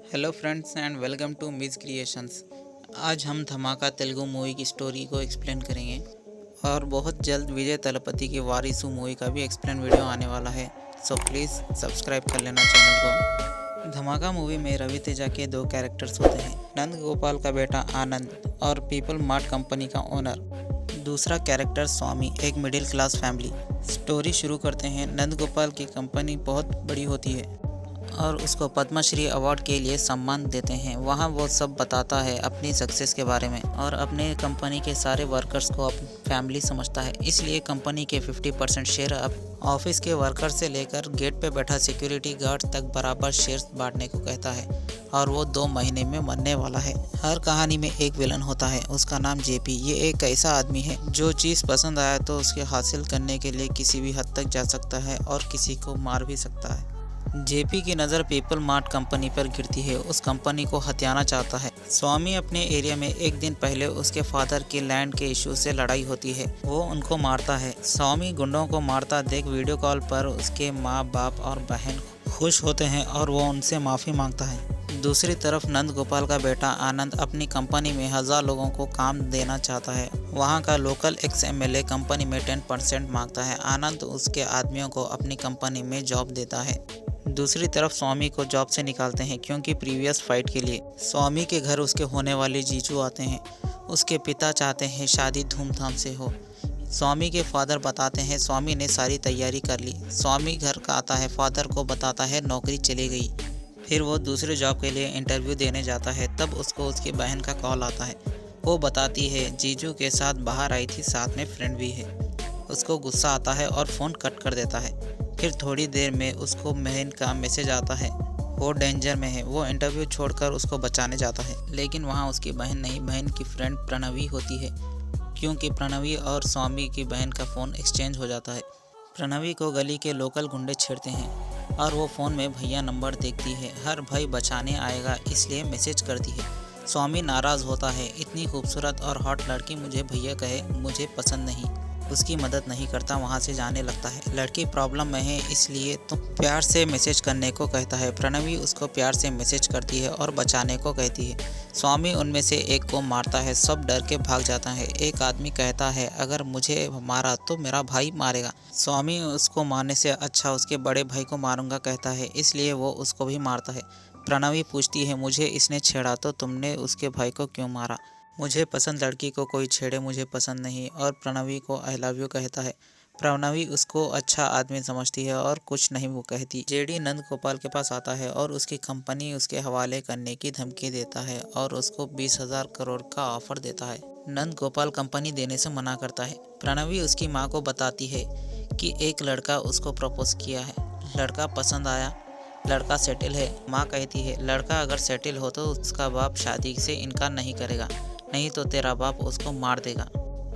Hello friends and welcome to Miz Creations. आज हम Dhamaka Telugu movie की स्टोरी को एक्सप्लेन करेंगे और बहुत जल्द विजय तलपति की वारिसु मूवी का भी एक्सप्लेन वीडियो आने वाला है। सो प्लीज़ सब्सक्राइब कर लेना चैनल को। धमाका मूवी में रवि तेजा के दो कैरेक्टर्स होते हैं, नंद गोपाल का बेटा आनंद और पीपल मार्ट कंपनी का ओनर। दूसरा कैरेक्टर स्वामी, एक मिडिल क्लास फैमिली। स्टोरी शुरू करते हैं। नंद गोपाल की कंपनी बहुत बड़ी होती है और उसको पद्मश्री अवार्ड के लिए सम्मान देते हैं। वहाँ वो सब बताता है अपनी सक्सेस के बारे में और अपने कंपनी के सारे वर्कर्स को अपनी फैमिली समझता है, इसलिए कंपनी के 50% शेयर अब ऑफिस के वर्कर से लेकर गेट पे बैठा सिक्योरिटी गार्ड तक बराबर शेयर्स बांटने को कहता है और वो 2 महीने में मरने वाला है। हर कहानी में एक विलन होता है, उसका नाम जेपी। ये एक ऐसा आदमी है जो चीज़ पसंद आया तो उसके हासिल करने के लिए किसी भी हद तक जा सकता है और किसी को मार भी सकता है। जेपी की नज़र पीपल मार्ट कंपनी पर गिरती है। उस कंपनी को हथियाना चाहता है। स्वामी अपने एरिया में एक दिन पहले उसके फादर की लैंड के इशू से लड़ाई होती है, वो उनको मारता है। स्वामी गुंडों को मारता देख वीडियो कॉल पर उसके माँ बाप और बहन खुश होते हैं और वो उनसे माफ़ी मांगता है। दूसरी तरफ नंद गोपाल का बेटा आनंद अपनी कंपनी में 1000 लोगों को काम देना चाहता है। वहाँ का लोकल एक्स एमएलए कंपनी में 10% मांगता है। आनंद उसके आदमियों को अपनी कंपनी में जॉब देता है। दूसरी तरफ स्वामी को जॉब से निकालते हैं क्योंकि प्रीवियस फाइट के लिए। स्वामी के घर उसके होने वाले जीजू आते हैं। उसके पिता चाहते हैं शादी धूमधाम से हो। स्वामी के फादर बताते हैं स्वामी ने सारी तैयारी कर ली। स्वामी घर का आता है, फादर को बताता है नौकरी चली गई। फिर वो दूसरे जॉब के लिए इंटरव्यू देने जाता है, तब उसको उसकी बहन का कॉल आता है। वो बताती है जीजू के साथ बाहर आई थी, साथ में फ्रेंड भी है। उसको गुस्सा आता है और फ़ोन कट कर देता है। फिर थोड़ी देर में उसको बहन का मैसेज आता है, वो डेंजर में है। वो इंटरव्यू छोड़कर उसको बचाने जाता है, लेकिन वहाँ उसकी बहन नहीं, बहन की फ्रेंड प्रणवी होती है, क्योंकि प्रणवी और स्वामी की बहन का फ़ोन एक्सचेंज हो जाता है। प्रणवी को गली के लोकल गुंडे छेड़ते हैं और वो फ़ोन में भैया नंबर देखती है। हर भाई बचाने आएगा इसलिए मैसेज करती है। स्वामी नाराज़ होता है, इतनी खूबसूरत और हॉट लड़की मुझे भैया कहे, मुझे पसंद नहीं। उसकी मदद नहीं करता, वहाँ से जाने लगता है। लड़की प्रॉब्लम में है इसलिए तो प्यार से मैसेज करने को कहता है। प्रणवी उसको प्यार से मैसेज करती है और बचाने को कहती है। स्वामी उनमें से एक को मारता है, सब डर के भाग जाता है। एक आदमी कहता है अगर मुझे मारा तो मेरा भाई मारेगा। स्वामी उसको मारने से अच्छा उसके बड़े भाई को मारूंगा कहता है, इसलिए वो उसको भी मारता है। प्रणवी पूछती है मुझे इसने छेड़ा तो तुमने उसके भाई को क्यों मारा? मुझे पसंद लड़की को कोई छेड़े मुझे पसंद नहीं। और प्रणवी को आई लव यू कहता है। प्रणवी उसको अच्छा आदमी समझती है और कुछ नहीं वो कहती। जेडी नंद गोपाल के पास आता है और उसकी कंपनी उसके हवाले करने की धमकी देता है और उसको 20,000 करोड़ का ऑफर देता है। नंद गोपाल कंपनी देने से मना करता है। प्रणवी उसकी माँ को बताती है कि एक लड़का उसको प्रपोज किया है, लड़का पसंद आया, लड़का सेटिल है। माँ कहती है लड़का अगर सेटिल हो तो उसका बाप शादी से इनकार नहीं करेगा, नहीं तो तेरा बाप उसको मार देगा।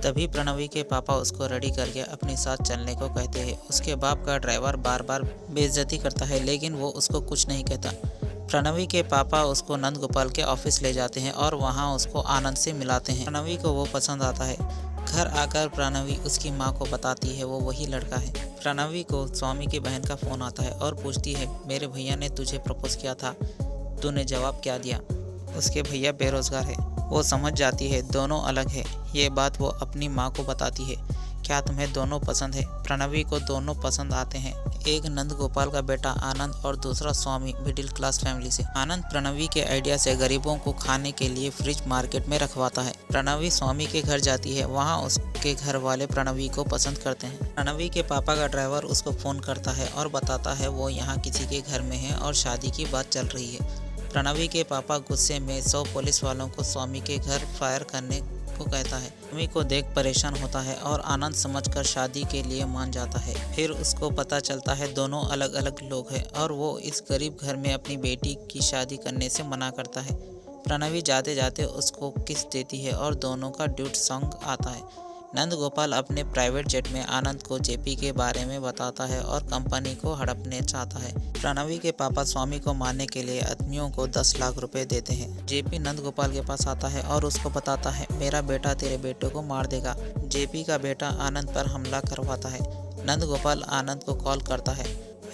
तभी प्रणवी के पापा उसको रेडी करके अपने साथ चलने को कहते हैं। उसके बाप का ड्राइवर बार बार बेइज्जती करता है, लेकिन वो उसको कुछ नहीं कहता। प्रणवी के पापा उसको नंद गोपाल के ऑफिस ले जाते हैं और वहाँ उसको आनंद से मिलाते हैं। प्रणवी को वो पसंद आता है। घर आकर प्रणवी उसकी माँ को बताती है वो वही लड़का है। प्रणवी को स्वामी की बहन का फ़ोन आता है और पूछती है मेरे भैया ने तुझे प्रपोज किया था, तूने जवाब क्या दिया? उसके भैया बेरोज़गार है। वो समझ जाती है दोनों अलग है। ये बात वो अपनी माँ को बताती है। क्या तुम्हें दोनों पसंद है? प्रणवी को दोनों पसंद आते हैं, एक नंद गोपाल का बेटा आनंद और दूसरा स्वामी मिडिल क्लास फैमिली से। आनंद प्रणवी के आइडिया से गरीबों को खाने के लिए फ्रिज मार्केट में रखवाता है। प्रणवी स्वामी के घर जाती है, वहाँ उसके घर वाले प्रणवी को पसंद करते हैं। प्रणवी के पापा का ड्राइवर उसको फ़ोन करता है और बताता है वो यहाँ किसी के घर में है और शादी की बात चल रही है। प्रणवी के पापा गुस्से में 100 पुलिस वालों को स्वामी के घर फायर करने को कहता है। स्वामी को देख परेशान होता है और आनंद समझकर शादी के लिए मान जाता है। फिर उसको पता चलता है दोनों अलग अलग लोग हैं और वो इस गरीब घर में अपनी बेटी की शादी करने से मना करता है। प्रणवी जाते जाते उसको किस देती है और दोनों का ड्यूट सॉन्ग आता है। नंद गोपाल अपने प्राइवेट जेट में आनंद को जेपी के बारे में बताता है और कंपनी को हड़पने चाहता है। प्रणवी के पापा स्वामी को मारने के लिए आदमियों को 10 लाख रुपए देते हैं। जेपी नंद गोपाल के पास आता है और उसको बताता है मेरा बेटा तेरे बेटे को मार देगा। जेपी का बेटा आनंद पर हमला करवाता है। नंद गोपाल आनंद को कॉल करता है,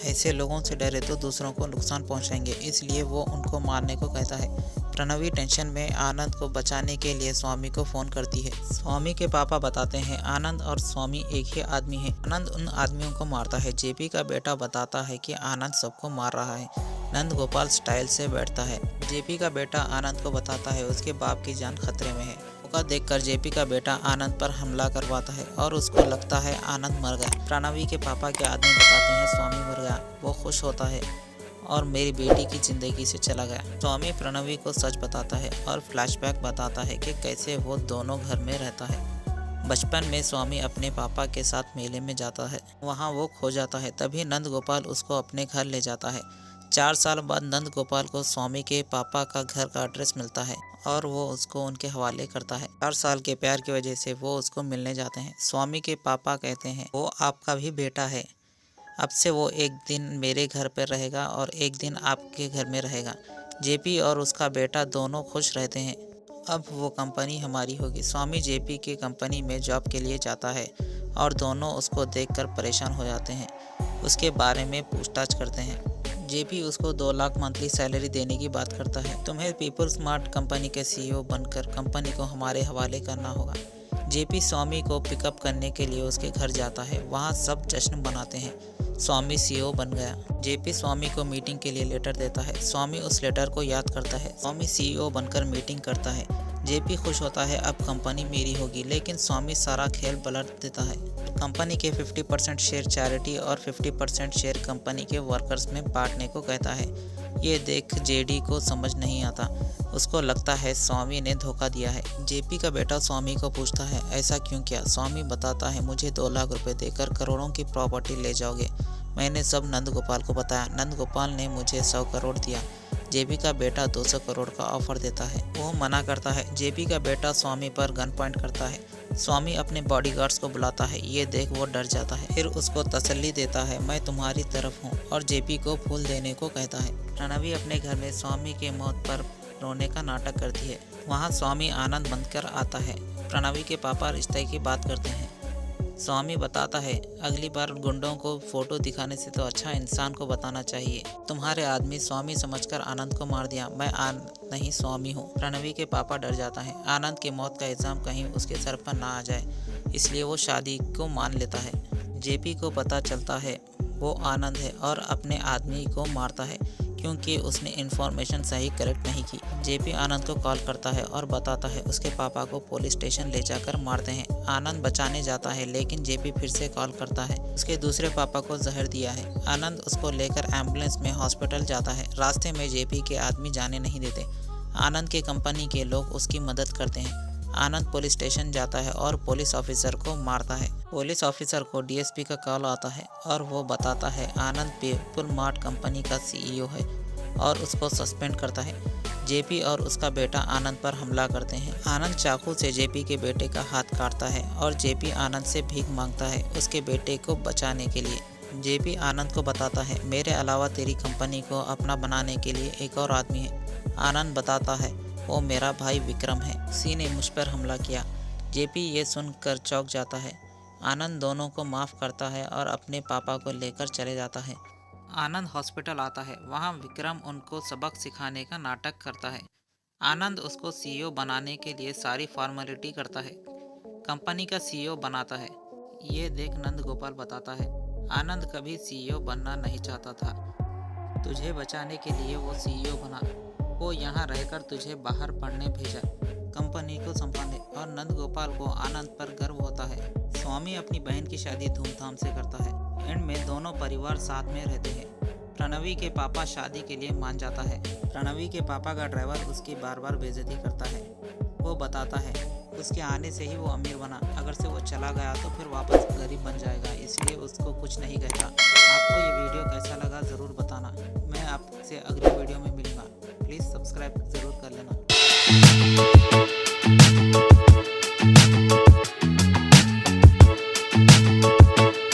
ऐसे लोगों से डरे तो दूसरों को नुकसान पहुंचाएंगे, इसलिए वो उनको मारने को कहता है। प्रणवी टेंशन में आनंद को बचाने के लिए स्वामी को फ़ोन करती है। स्वामी के पापा बताते हैं आनंद और स्वामी एक ही आदमी है। आनंद उन आदमियों को मारता है। जेपी का बेटा बताता है कि आनंद सबको मार रहा है। नंद गोपाल स्टाइल से बैठता है। जेपी का बेटा आनंद को बताता है उसके बाप की जान खतरे में है। मौका देखकर जेपी का बेटा आनंद पर हमला करवाता है और उसको लगता है आनंद मर गया। प्रणवी के पापा के आदमी बताते हैं स्वामी मर गया। वो खुश होता है और मेरी बेटी की ज़िंदगी से चला गया। स्वामी प्रणवी को सच बताता है और फ्लैशबैक बताता है कि कैसे वो दोनों घर में रहता है। बचपन में स्वामी अपने पापा के साथ मेले में जाता है, वहाँ वो खो जाता है। तभी नंद गोपाल उसको अपने घर ले जाता है। 4 साल बाद नंद गोपाल को स्वामी के पापा का घर का एड्रेस मिलता है और वो उसको उनके हवाले करता है। 4 साल के प्यार की वजह से वो उसको मिलने जाते हैं। स्वामी के पापा कहते हैं वो आपका भी बेटा है, अब से वो एक दिन मेरे घर पर रहेगा और एक दिन आपके घर में रहेगा। जेपी और उसका बेटा दोनों खुश रहते हैं। अब वो कंपनी हमारी होगी। स्वामी जेपी की कंपनी में जॉब के लिए जाता है और दोनों उसको देखकर परेशान हो जाते हैं। उसके बारे में पूछताछ करते हैं। जेपी उसको 2 लाख मंथली सैलरी देने की बात करता है। तुम्हें पीपल स्मार्ट कंपनी के CEO बनकर कंपनी को हमारे हवाले करना होगा। जेपी स्वामी को पिकअप करने के लिए उसके घर जाता है। वहाँ सब जश्न मनाते हैं। स्वामी CEO बन गया। जेपी स्वामी को मीटिंग के लिए लेटर देता है। स्वामी उस लेटर को याद करता है। स्वामी CEO बनकर मीटिंग करता है। जेपी खुश होता है अब कंपनी मेरी होगी, लेकिन स्वामी सारा खेल पलट देता है। कंपनी के 50% शेयर चैरिटी और 50% शेयर कंपनी के वर्कर्स में बांटने को कहता है। ये देख जेडी को समझ नहीं आता। उसको लगता है स्वामी ने धोखा दिया है। जेपी का बेटा स्वामी को पूछता है ऐसा क्यों किया। स्वामी बताता है मुझे 2 लाख रुपए देकर करोड़ों की प्रॉपर्टी ले जाओगे। मैंने सब नंद गोपाल को बताया। नंद गोपाल ने मुझे 100 करोड़ दिया। जेपी का बेटा 200 करोड़ का ऑफर देता है। वो मना करता है। जेपी का बेटा स्वामी पर गन पॉइंट करता है। स्वामी अपने बॉडीगार्ड्स को बुलाता है। ये देख वो डर जाता है। फिर उसको तसल्ली देता है मैं तुम्हारी तरफ हूँ और जेपी को फूल देने को कहता है। प्रणवी अपने घर में स्वामी के मौत पर रोने का नाटक करती है। वहाँ स्वामी आनंद बनकर आता है। प्रणवी के पापा रिश्ते की बात करते हैं। स्वामी बताता है अगली बार गुंडों को फोटो दिखाने से तो अच्छा इंसान को बताना चाहिए। तुम्हारे आदमी स्वामी समझकर आनंद को मार दिया। मैं नहीं स्वामी हूँ। प्रणवी के पापा डर जाता है। आनंद की मौत का इल्जाम कहीं उसके सर पर ना आ जाए, इसलिए वो शादी को मान लेता है। जेपी को पता चलता है वो आनंद है और अपने आदमी को मारता है क्योंकि उसने इन्फॉर्मेशन सही कलेक्ट नहीं की। जेपी आनंद को कॉल करता है और बताता है उसके पापा को पुलिस स्टेशन ले जाकर मारते हैं। आनंद बचाने जाता है लेकिन जेपी फिर से कॉल करता है उसके दूसरे पापा को जहर दिया है। आनंद उसको लेकर एम्बुलेंस में हॉस्पिटल जाता है। रास्ते में जेपी के आदमी जाने नहीं देते। आनंद के कंपनी के लोग उसकी मदद करते हैं। आनंद पुलिस स्टेशन जाता है और पुलिस ऑफिसर को मारता है। पुलिस ऑफिसर को डीएसपी का कॉल आता है और वो बताता है आनंद पीपल मार्ट कंपनी का CEO है और उसको सस्पेंड करता है। जेपी और उसका बेटा आनंद पर हमला करते हैं। आनंद चाकू से जेपी के बेटे का हाथ काटता है और जेपी आनंद से भीख मांगता है उसके बेटे को बचाने के लिए। जेपी आनंद को बताता है मेरे अलावा तेरी कंपनी को अपना बनाने के लिए एक और आदमी है। आनंद बताता है वो मेरा भाई विक्रम है, उसी ने मुझ पर हमला किया। जेपी ये सुनकर चौंक जाता है। आनंद दोनों को माफ़ करता है और अपने पापा को लेकर चले जाता है। आनंद हॉस्पिटल आता है। वहाँ विक्रम उनको सबक सिखाने का नाटक करता है। आनंद उसको CEO बनाने के लिए सारी फॉर्मेलिटी करता है। कंपनी का CEO बनाता है। ये देख नंद गोपाल बताता है आनंद कभी CEO बनना नहीं चाहता था। तुझे बचाने के लिए वो CEO बना। वो यहाँ रहकर तुझे बाहर पढ़ने भेजा, कंपनी को संभाले। और नंद गोपाल को आनंद पर गर्व होता है। स्वामी अपनी बहन की शादी धूमधाम से करता है। एंड में दोनों परिवार साथ में रहते हैं। प्रणवी के पापा शादी के लिए मान जाता है। प्रणवी के पापा का ड्राइवर उसकी बार बार बेइज्जती करता है। वो बताता है उसके आने से ही वो अमीर बना, अगर से वो चला गया तो फिर वापस गरीब बन जाएगा, इसलिए उसको कुछ नहीं कहता। आपको ये वीडियो कैसा लगा ज़रूर बताना। मैं आपसे अगली वीडियो में मिलूँगा। प्लीज़ सब्सक्राइब ज़रूर कर लेना।